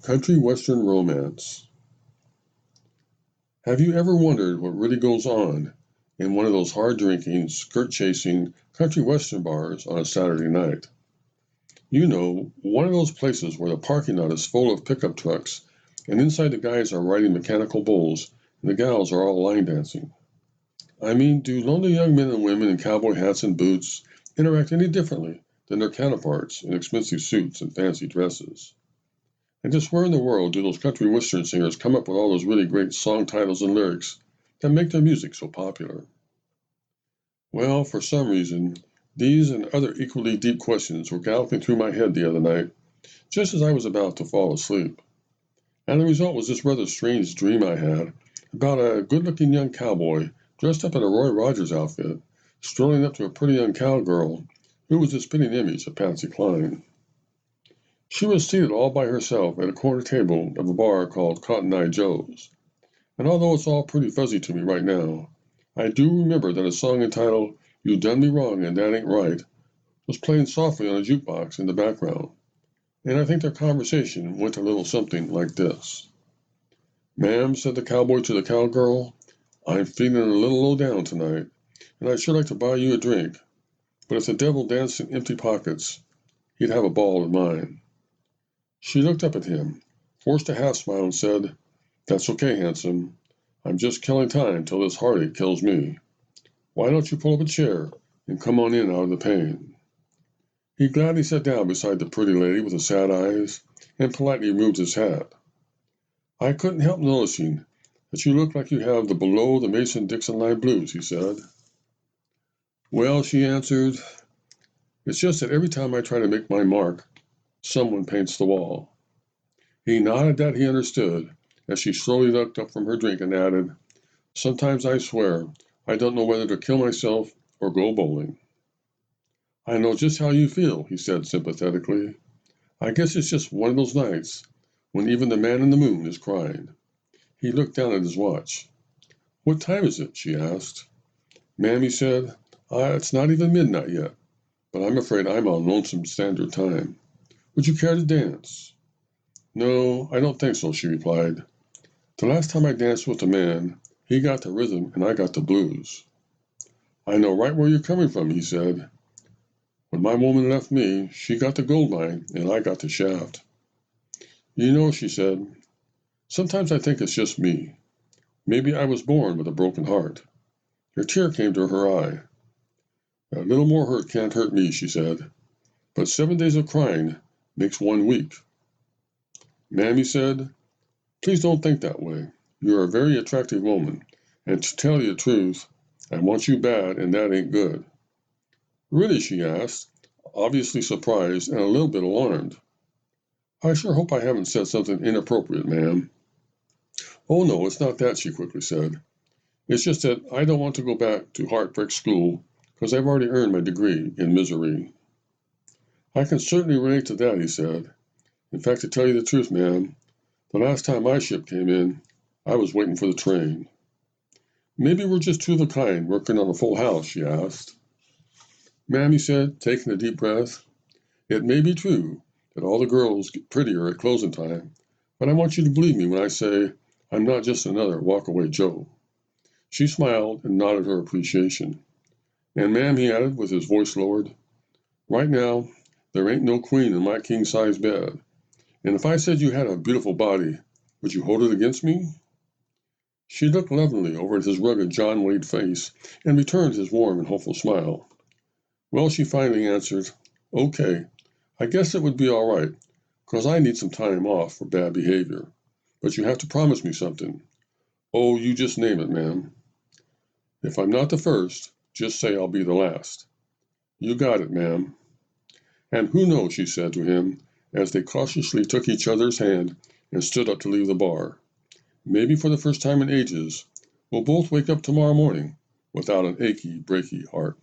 Country Western Romance. Have you ever wondered what really goes on in one of those hard-drinking, skirt-chasing country western bars on a Saturday night? You know, one of those places where the parking lot is full of pickup trucks, and inside the guys are riding mechanical bulls, and the gals are all line dancing. I mean, do lonely young men and women in cowboy hats and boots interact any differently than their counterparts in expensive suits and fancy dresses? And just where in the world do those country western singers come up with all those really great song titles and lyrics that make their music so popular? Well, for some reason, these and other equally deep questions were galloping through my head the other night, just as I was about to fall asleep. And the result was this rather strange dream I had about a good-looking young cowboy dressed up in a Roy Rogers outfit, strolling up to a pretty young cowgirl who was the spitting image of Patsy Cline. She was seated all by herself at a corner table of a bar called Cotton Eye Joe's, and although it's all pretty fuzzy to me right now, I do remember that a song entitled "You Done Me Wrong and That Ain't Right" was playing softly on a jukebox in the background, and I think their conversation went a little something like this. "Ma'am," said the cowboy to the cowgirl, "I'm feeling a little low down tonight, and I'd sure like to buy you a drink, but if the devil danced in empty pockets, he'd have a ball in mine." She looked up at him, forced a half smile, and said, "That's okay, handsome. I'm just killing time till this heartache kills me. Why don't you pull up a chair and come on in out of the pain?" He gladly sat down beside the pretty lady with the sad eyes and politely removed his hat. "I couldn't help noticing that you look like you have the below the Mason-Dixon line blues," he said. "Well," she answered, "it's just that every time I try to make my mark, someone paints the wall." He nodded that he understood as she slowly looked up from her drink and added, "Sometimes I swear I don't know whether to kill myself or go bowling." "I know just how you feel," he said sympathetically. "I guess it's just one of those nights when even the man in the moon is crying." He looked down at his watch. "What time is it?" she asked. "Ma'am," he said, "it's not even midnight yet, but I'm afraid I'm on Lonesome Standard Time. Would you care to dance?" "No, I don't think so," she replied. "The last time I danced with a man, he got the rhythm and I got the blues." "I know right where you're coming from," he said. "When my woman left me, she got the gold mine and I got the shaft." "You know," she said, "sometimes I think it's just me. Maybe I was born with a broken heart." A tear came to her eye. "A little more hurt can't hurt me," she said, "but 7 days of crying makes one weak." "Ma'am," he said, "please don't think that way. You're a very attractive woman, and to tell you the truth, I want you bad, and that ain't good." "Really?" she asked, obviously surprised and a little bit alarmed. "I sure hope I haven't said something inappropriate, ma'am." "Oh, no, it's not that," she quickly said. "It's just that I don't want to go back to Heartbreak School because I've already earned my degree in misery." "I can certainly relate to that," he said. "In fact, to tell you the truth, ma'am, the last time my ship came in, I was waiting for the train." "Maybe we're just two of a kind working on a full house?" she asked. "Ma'am," he said, taking a deep breath, "it may be true that all the girls get prettier at closing time, but I want you to believe me when I say I'm not just another walk-away Joe." She smiled and nodded her appreciation. "And ma'am," he added, with his voice lowered, "right now there ain't no queen in my king-size bed, and if I said you had a beautiful body, would you hold it against me?" She looked lovingly over at his rugged John Wayne face and returned his warm and hopeful smile. "Well," she finally answered, "okay, I guess it would be all right, 'cause I need some time off for bad behavior. But you have to promise me something. Oh, you just name it, ma'am." "If I'm not the first, just say I'll be the last." "You got it, ma'am." "And who knows," she said to him, as they cautiously took each other's hand and stood up to leave the bar, "maybe for the first time in ages, we'll both wake up tomorrow morning without an achy, breaky heart."